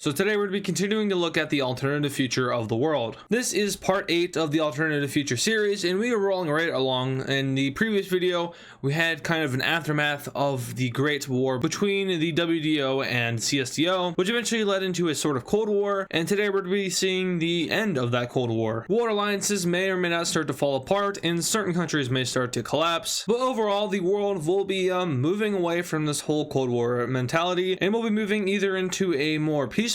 So today we're going to be continuing to look at the alternative future of the world. This is part 8 of the alternative future series, and we are rolling right along. In the previous video, we had kind of an aftermath of the Great War between the WDO and CSTO, which eventually led into a sort of Cold War, and today we're going to be seeing the end of that Cold War. World alliances may or may not start to fall apart, and certain countries may start to collapse, but overall the world will be moving away from this whole Cold War mentality, and we'll be moving either into a more peaceful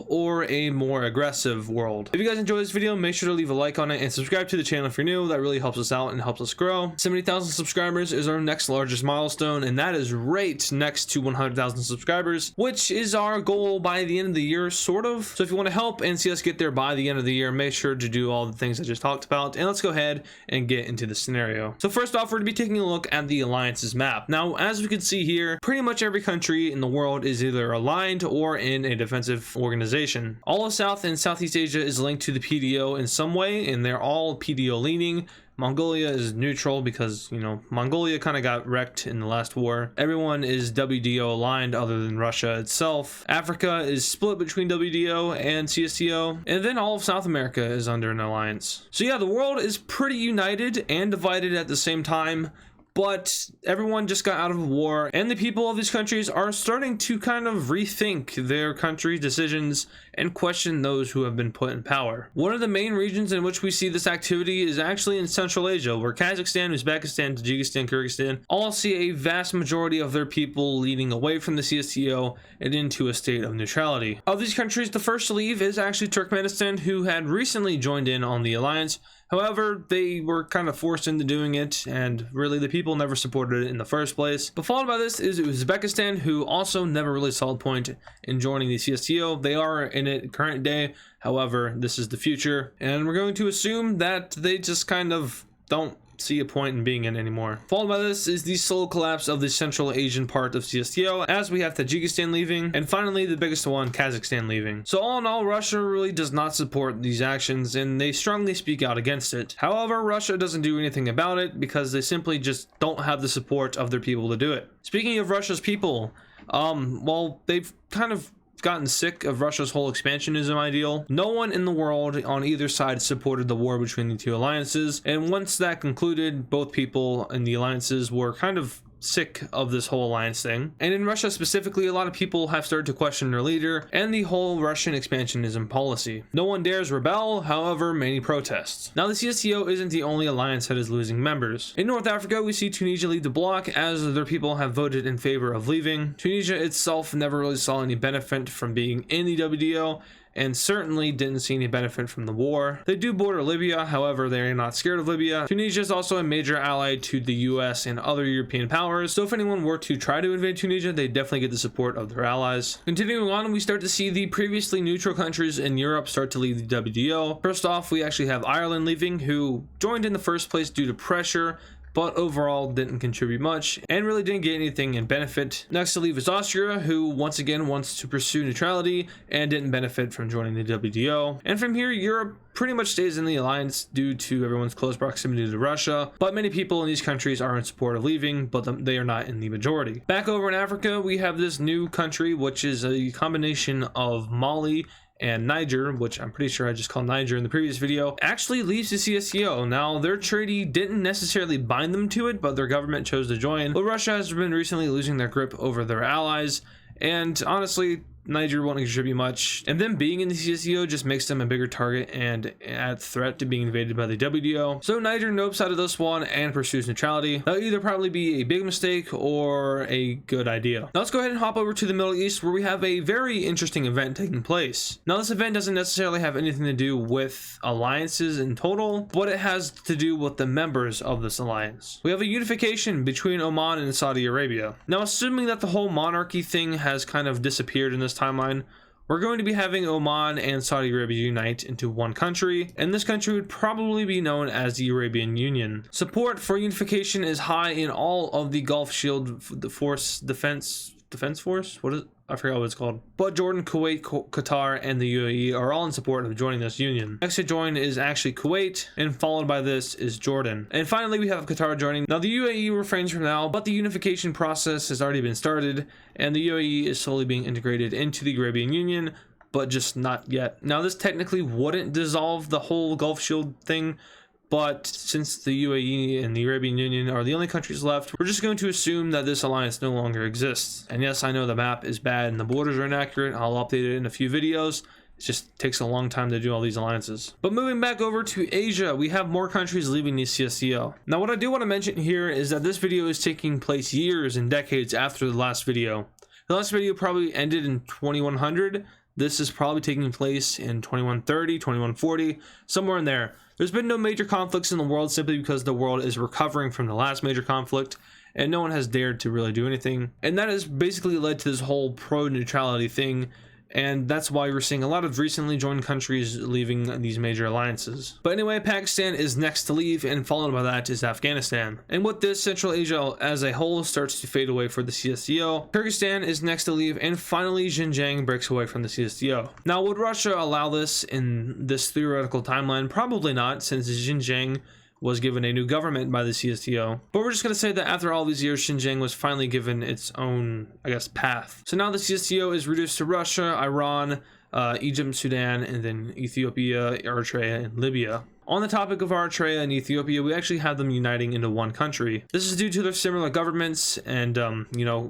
or a more aggressive world. If you guys enjoyed this video, make sure to leave a like on it and subscribe to the channel if you're new. That really helps us out and helps us grow. 70,000 subscribers is our next largest milestone, and that is right next to 100,000 subscribers, which is our goal by the end of the year, sort of. So if you want to help and see us get there by the end of the year, make sure to do all the things I just talked about, and let's go ahead and get into the scenario. So first off, we're going to be taking a look at the alliances map. Now, as we can see here, pretty much every country in the world is either aligned or in a defensive organization. All of South and Southeast Asia is linked to the PDO in some way, and they're all PDO leaning. Mongolia is neutral because, you know, Mongolia kind of got wrecked in the last war. Everyone is WDO aligned other than Russia itself. Africa is split between WDO and CSTO, and then all of South America is under an alliance. So yeah, the world is pretty united and divided at the same time. But everyone just got out of a war, and the people of these countries are starting to kind of rethink their country's decisions and question those who have been put in power. One of the main regions in which we see this activity is actually in Central Asia, where Kazakhstan, Uzbekistan, Tajikistan, Kyrgyzstan all see a vast majority of their people leading away from the CSTO and into a state of neutrality. Of these countries, the first to leave is actually Turkmenistan, who had recently joined in on the alliance. However, they were kind of forced into doing it, and really the people never supported it in the first place. But followed by this is Uzbekistan, who also never really saw a point in joining the CSTO. They are in it current day, however, this is the future, and we're going to assume that they just kind of don't see a point in being in anymore. Followed by this is the slow collapse of the Central Asian part of CSTO, as we have Tajikistan leaving, and finally the biggest one, Kazakhstan leaving. So all in all, Russia really does not support these actions, and they strongly speak out against it. However, Russia doesn't do anything about it because they simply just don't have the support of their people to do it. Speaking of Russia's people, well, they've kind of gotten sick of Russia's whole expansionism ideal. No one in the world on either side supported the war between the two alliances, and once that concluded, both people in the alliances were kind of sick of this whole alliance thing. And in Russia specifically, a lot of people have started to question their leader and the whole Russian expansionism policy. No one dares rebel, however, many protest. Now, the CSTO isn't the only alliance that is losing members. In North Africa, we see Tunisia lead the bloc as their people have voted in favor of leaving. Tunisia itself never really saw any benefit from being in the WDO, and certainly didn't see any benefit from the war. They do border Libya, however, they are not scared of Libya. Tunisia is also a major ally to the US and other European powers, so if anyone were to try to invade Tunisia, they definitely get the support of their allies. Continuing on, we start to see the previously neutral countries in Europe start to leave the WDO. First off, we actually have Ireland leaving, who joined in the first place due to pressure, but overall didn't contribute much and really didn't get anything in benefit. Next to leave is Austria, who once again wants to pursue neutrality and didn't benefit from joining the WDO. And from here, Europe pretty much stays in the alliance due to everyone's close proximity to Russia, but many people in these countries are in support of leaving, but they are not in the majority. Back over in Africa, we have this new country, which is a combination of Mali and Niger, which I'm pretty sure I just called Niger in the previous video, actually leaves the CSTO. Now, their treaty didn't necessarily bind them to it, but their government chose to join. But Russia has been recently losing their grip over their allies, and honestly, Niger won't contribute much, and them being in the CSTO just makes them a bigger target and a threat to being invaded by the WDO. So Niger nopes out of this one and pursues neutrality. That'll either probably be a big mistake or a good idea. Now let's go ahead and hop over to the Middle East, where we have a very interesting event taking place. Now this event doesn't necessarily have anything to do with alliances in total, but it has to do with the members of this alliance. We have a unification between Oman and Saudi Arabia. Now, assuming that the whole monarchy thing has kind of disappeared in this timeline, we're going to be having Oman and Saudi Arabia unite into one country, and this country would probably be known as the Arabian Union. Support for unification is high in all of the Gulf Shield Force Defense Force? What is it? I forgot what it's called. But Jordan, Kuwait, Qatar, and the UAE are all in support of joining this union. Next to join is actually Kuwait, and followed by this is Jordan. And finally, we have Qatar joining. Now, the UAE refrains from now, but the unification process has already been started, and the UAE is slowly being integrated into the Arabian Union, but just not yet. Now, this technically wouldn't dissolve the whole Gulf Shield thing, but since the UAE and the Arabian Union are the only countries left, we're just going to assume that this alliance no longer exists. And yes, I know the map is bad and the borders are inaccurate. I'll update it in a few videos. It just takes a long time to do all these alliances. But moving back over to Asia, we have more countries leaving the CSTO. Now, what I do want to mention here is that this video is taking place years and decades after the last video. The last video probably ended in 2100. This is probably taking place in 2130, 2140, somewhere in there. There's been no major conflicts in the world simply because the world is recovering from the last major conflict and no one has dared to really do anything. And that has basically led to this whole pro-neutrality thing. And that's why we're seeing a lot of recently joined countries leaving these major alliances. But anyway, Pakistan is next to leave, and followed by that is Afghanistan. And with this, Central Asia as a whole starts to fade away for the CSTO. Kyrgyzstan is next to leave, and finally Xinjiang breaks away from the CSTO. Now, would Russia allow this in this theoretical timeline? Probably not, since Xinjiang was given a new government by the CSTO. But we're just going to say that after all these years, Xinjiang was finally given its own, I guess, path. So now the CSTO is reduced to Russia, Iran, Egypt, Sudan, and then Ethiopia, Eritrea, and Libya. On the topic of Eritrea and Ethiopia, we actually have them uniting into one country. This is due to their similar governments and,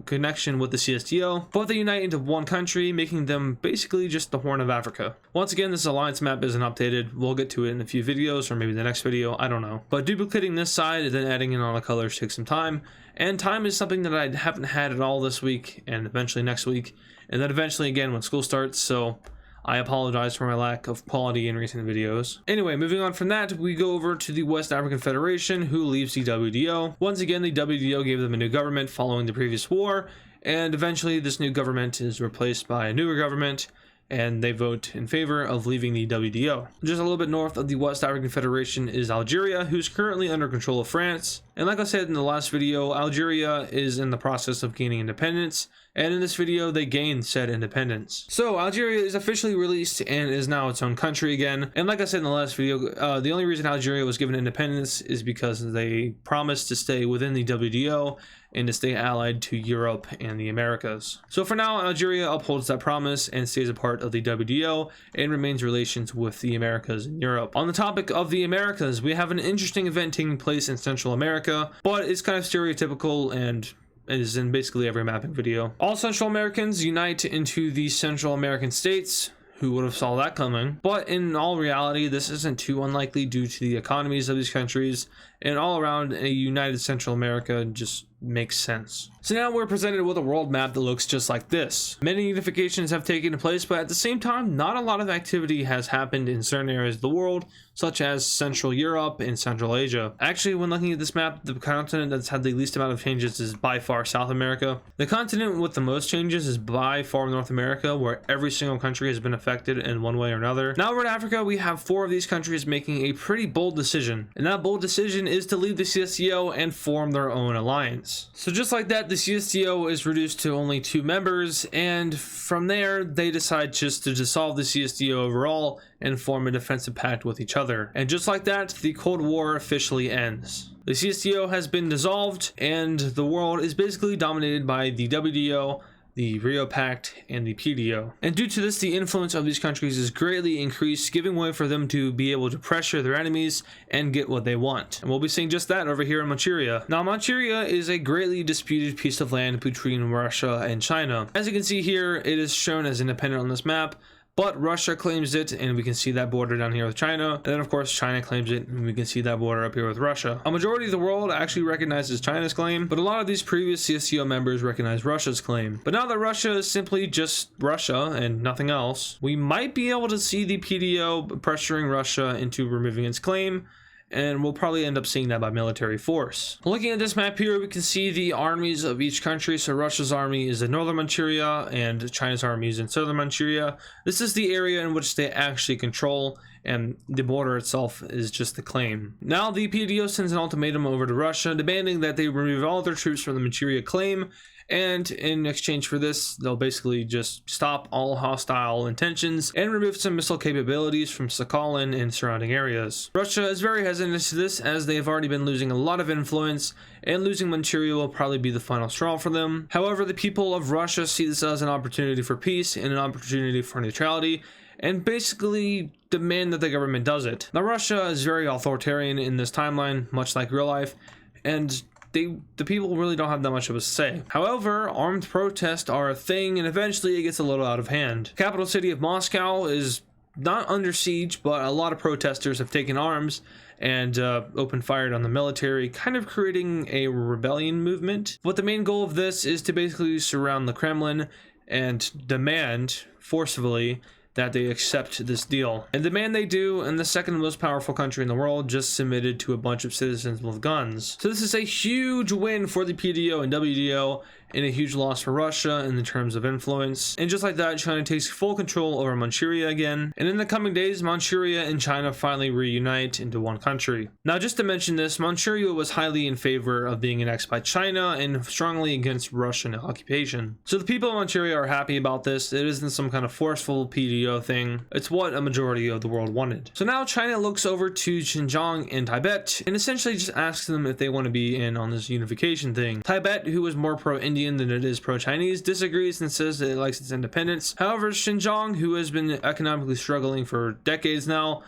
connection with the CSTO. Both they unite into one country, making them basically just the Horn of Africa. Once again, this alliance map isn't updated. We'll get to it in a few videos, or maybe the next video, I don't know. But duplicating this side and then adding in all the colors takes some time. And time is something that I haven't had at all this week, and eventually next week, and then eventually again when school starts, so I apologize for my lack of quality in recent videos. Anyway, moving on from that, we go over to the West African Federation, who leaves the WDO. Once again, the WDO gave them a new government following the previous war, and eventually this new government is replaced by a newer government, and they vote in favor of leaving the WDO. Just a little bit north of the West African Federation is Algeria, who's currently under control of France. And like I said in the last video, Algeria is in the process of gaining independence, and in this video they gained said independence. So Algeria is officially released and is now its own country again. And like I said in the last video, the only reason Algeria was given independence is because they promised to stay within the WDO and to stay allied to Europe and the Americas. So for now, Algeria upholds that promise and stays a part of the WDO and remains relations with the Americas and Europe. On the topic of the Americas, we have an interesting event taking place in Central America, but it's kind of stereotypical and is in basically every mapping video. All Central Americans unite into the Central American states. Who would have saw that coming? But in all reality, this isn't too unlikely due to the economies of these countries, and all around a united Central America just makes sense. So now we're presented with a world map that looks just like this. Many unifications have taken place, but at the same time, not a lot of activity has happened in certain areas of the world, such as Central Europe and Central Asia. Actually, when looking at this map, the continent that's had the least amount of changes is by far South America. The continent with the most changes is by far North America, where every single country has been affected in one way or another. Now over in Africa, we have 4 of these countries making a pretty bold decision, and that bold decision is to leave the CSTO and form their own alliance. So just like that, the CSTO is reduced to only 2 members, and from there they decide just to dissolve the CSTO overall and form a defensive pact with each other. And just like that, the Cold War officially ends. The CSTO has been dissolved and the world is basically dominated by the WDO, the Rio Pact, and the PDO. And due to this, the influence of these countries is greatly increased, giving way for them to be able to pressure their enemies and get what they want. And we'll be seeing just that over here in Manchuria. Now, Manchuria is a greatly disputed piece of land between Russia and China. As you can see here, it is shown as independent on this map, but Russia claims it, and we can see that border down here with China. And then of course China claims it, and we can see that border up here with Russia. A majority of the world actually recognizes China's claim, but a lot of these previous CSTO members recognize Russia's claim. But now that Russia is simply just Russia and nothing else, we might be able to see the PDO pressuring Russia into removing its claim, and we'll probably end up seeing that by military force. Looking at this map here, we can see the armies of each country. So Russia's army is in northern Manchuria and China's army is in southern Manchuria. This is the area in which they actually control, and the border itself is just the claim. Now the PDO sends an ultimatum over to Russia demanding that they remove all their troops from the Manchuria claim and in exchange for this, they'll basically just stop all hostile intentions and remove some missile capabilities from Sakhalin and surrounding areas. Russia is very hesitant to this, as they have already been losing a lot of influence, and losing Manchuria will probably be the final straw for them. However, the people of Russia see this as an opportunity for peace and an opportunity for neutrality, and basically demand that the government does it. Now, Russia is very authoritarian in this timeline, much like real life, and the people really don't have that much of a say. However, armed protests are a thing, and eventually it gets a little out of hand. The capital city of Moscow is not under siege, but a lot of protesters have taken arms and opened fire on the military, kind of creating a rebellion movement. But the main goal of this is to basically surround the Kremlin and demand forcefully that they accept this deal. And demand they do, and the second most powerful country in the world just submitted to a bunch of citizens with guns. So this is a huge win for the PDO and WDO, and a huge loss for Russia in the terms of influence. And just like that, China takes full control over Manchuria again. And in the coming days, Manchuria and China finally reunite into one country. Now, just to mention this, Manchuria was highly in favor of being annexed by China and strongly against Russian occupation. So the people of Manchuria are happy about this. It isn't some kind of forceful PDO thing. It's what a majority of the world wanted. So now China looks over to Xinjiang and Tibet and essentially just asks them if they want to be in on this unification thing. Tibet, who is more pro-Indian than it is pro-Chinese, disagrees and says that it likes its independence. However, Xinjiang, who has been economically struggling for decades now,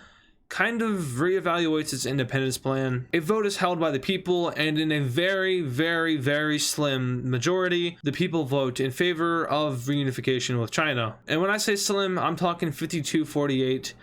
kind of reevaluates its independence plan. A vote is held by the people, and in a very, very, very slim majority, the people vote in favor of reunification with China. And when I say slim, I'm talking 52-48.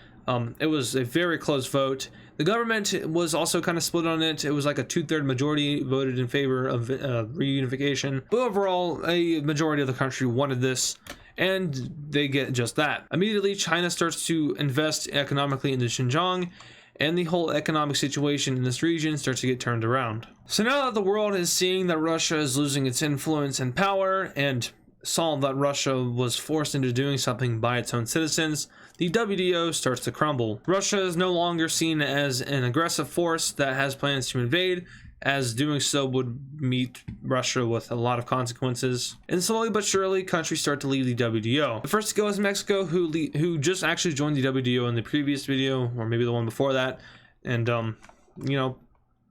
It was a very close vote. The government was also kind of split on it. It was like a 2/3 majority voted in favor of reunification. But overall, a majority of the country wanted this, and they get just that. Immediately, China starts to invest economically into Xinjiang, and the whole economic situation in this region starts to get turned around. So now that the world is seeing that Russia is losing its influence and power, and saw that Russia was forced into doing something by its own citizens, the WDO starts to crumble. Russia is no longer seen as an aggressive force that has plans to invade, as doing so would meet Russia with a lot of consequences. And slowly but surely, countries start to leave the WDO. The first to go is Mexico, who just actually joined the WDO in the previous video, or maybe the one before that. And, you know,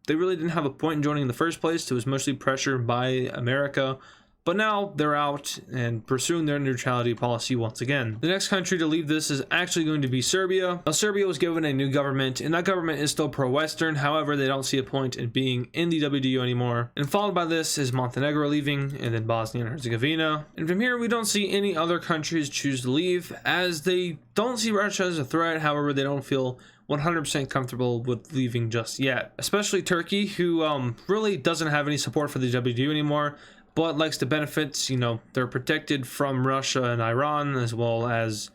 they really didn't have a point in joining in the first place. It was mostly pressure by America. But now they're out and pursuing their neutrality policy once again. The next country to leave this is actually going to be Serbia. Now, Serbia was given a new government, and that government is still pro-Western. However, they don't see a point in being in the WDO anymore. And followed by this is Montenegro leaving, and then Bosnia and Herzegovina. And from here, we don't see any other countries choose to leave, as they don't see Russia as a threat. However, they don't feel 100% comfortable with leaving just yet. Especially Turkey, who really doesn't have any support for the WDO anymore, but likes the benefits. You know, they're protected from Russia and Iran, as well as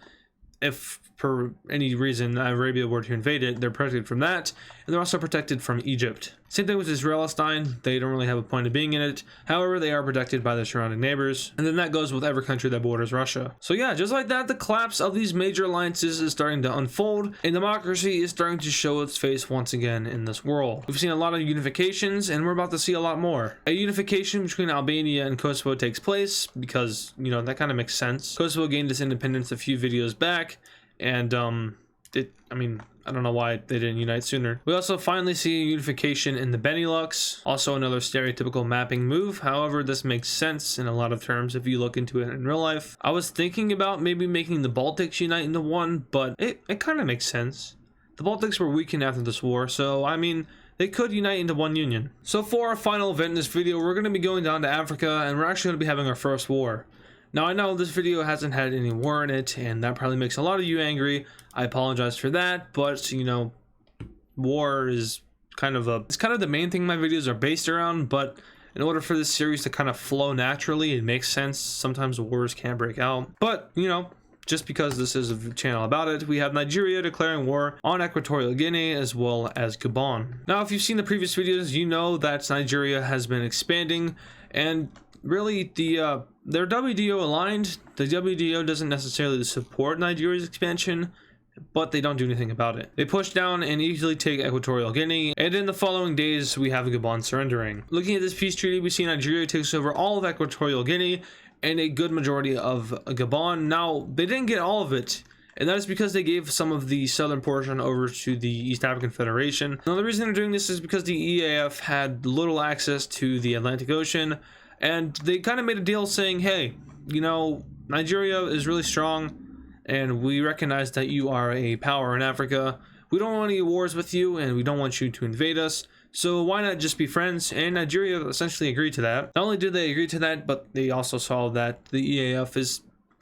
if for any reason Arabia were to invade it, they're protected from that, and they're also protected from Egypt. Same thing with Israel-Palestine. They don't really have a point of being in it. However, they are protected by their surrounding neighbors, and then that goes with every country that borders Russia. So yeah, just like that, the collapse of these major alliances is starting to unfold, and democracy is starting to show its face once again in this world. We've seen a lot of unifications, and we're about to see a lot more. A unification between Albania and Kosovo takes place because, you know, that kind of makes sense. Kosovo gained its independence a few videos back, and I don't know why they didn't unite sooner. We also finally see unification in the Benelux, also another stereotypical mapping move. However, this makes sense in a lot of terms if you look into it in real life. I was thinking about maybe making the Baltics unite into one, but it kind of makes sense. The Baltics were weakened after this war, so I mean, they could unite into one union. So for our final event in this video, we're going to be going down to Africa, and we're actually going to be having our first war. Now, I know this video hasn't had any war in it, and that probably makes a lot of you angry. I apologize for that, but, you know, war is it's kind of the main thing my videos are based around, but in order for this series to kind of flow naturally, it makes sense. Sometimes wars can break out, but, you know, just because this is a channel about it, we have Nigeria declaring war on Equatorial Guinea as well as Gabon. Now, if you've seen the previous videos, you know that Nigeria has been expanding, and really they're WDO aligned. The WDO doesn't necessarily support Nigeria's expansion, but they don't do anything about it. They push down and easily take Equatorial Guinea, and in the following days we have Gabon surrendering. Looking at this peace treaty, we see Nigeria takes over all of Equatorial Guinea and a good majority of Gabon. Now, they didn't get all of it, and that is because they gave some of the southern portion over to the East African Federation. Now, the reason they're doing this is because the EAF had little access to the Atlantic Ocean, and they kind of made a deal saying, hey, you know, Nigeria is really strong, and we recognize that you are a power in Africa. We don't want any wars with you, and we don't want you to invade us. So why not just be friends? And Nigeria essentially agreed to that. Not only did they agree to that, but they also saw that the EAF is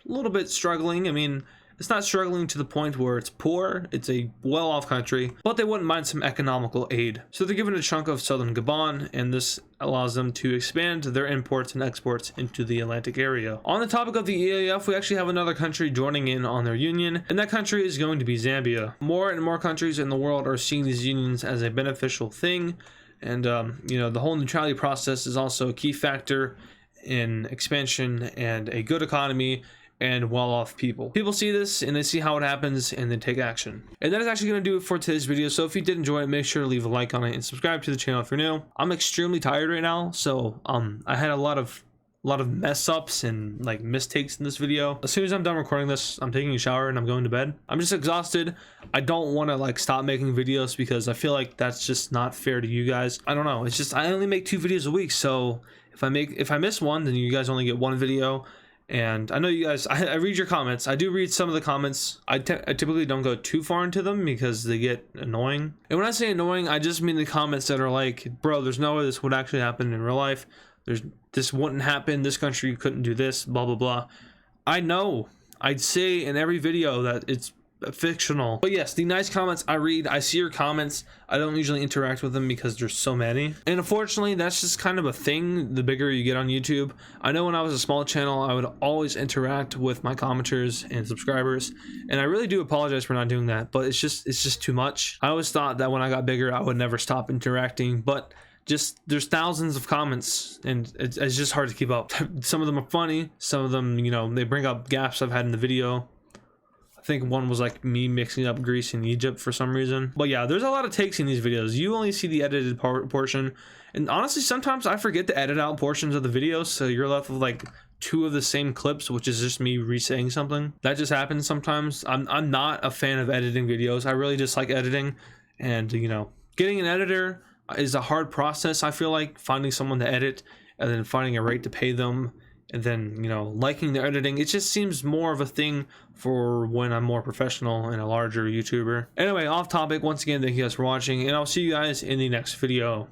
a little bit struggling. I mean, it's not struggling to the point where it's poor. It's a well-off country, but they wouldn't mind some economical aid. So they're given a chunk of southern Gabon, and this allows them to expand their imports and exports into the Atlantic area. On the topic of the EAF, we actually have another country joining in on their union, and that country is going to be Zambia. More and more countries in the world are seeing these unions as a beneficial thing, and you know, the whole neutrality process is also a key factor in expansion and a good economy and well-off people. People see this and they see how it happens and they take action. And that is actually going to do it for today's video. So if you did enjoy it, make sure to leave a like on it and subscribe to the channel if you're new. I'm extremely tired right now, so I had a lot of mess ups and like mistakes in this video. As soon as I'm done recording this, I'm taking a shower and I'm going to bed. I'm just exhausted. I don't want to like stop making videos because I feel like that's just not fair to you guys. I don't know. It's just I only make 2 videos a week, so if I miss one, then you guys only get 1 video. And I know you guys, I read your comments. I do read some of the comments. I typically don't go too far into them because they get annoying. And when I say annoying, I just mean the comments that are like, bro, there's no way this would actually happen in real life. This wouldn't happen. This country couldn't do this, blah, blah, blah. I know. I'd say in every video that it's fictional. But yes, the nice comments I read. I see your comments. I don't usually interact with them because there's so many. And unfortunately, that's just kind of a thing the bigger you get on YouTube. I know when I was a small channel, I would always interact with my commenters and subscribers. And I really do apologize for not doing that, but it's just too much. I always thought that when I got bigger, I would never stop interacting, but just there's thousands of comments and it's just hard to keep up. Some of them are funny. Some of them, you know, they bring up gaps I've had in the video. I think one was like me mixing up Greece and Egypt for some reason. But yeah, there's a lot of takes in these videos. You only see the edited portion. And honestly, sometimes I forget to edit out portions of the videos. So you're left with like 2 of the same clips, which is just me re-saying something. That just happens sometimes. I'm not a fan of editing videos. I really just like editing. And, you know, getting an editor is a hard process. I feel like finding someone to edit and then finding a rate to pay them. And then, you know, liking their editing, it just seems more of a thing for when I'm more professional and a larger YouTuber. Anyway, off topic, once again, thank you guys for watching, and I'll see you guys in the next video.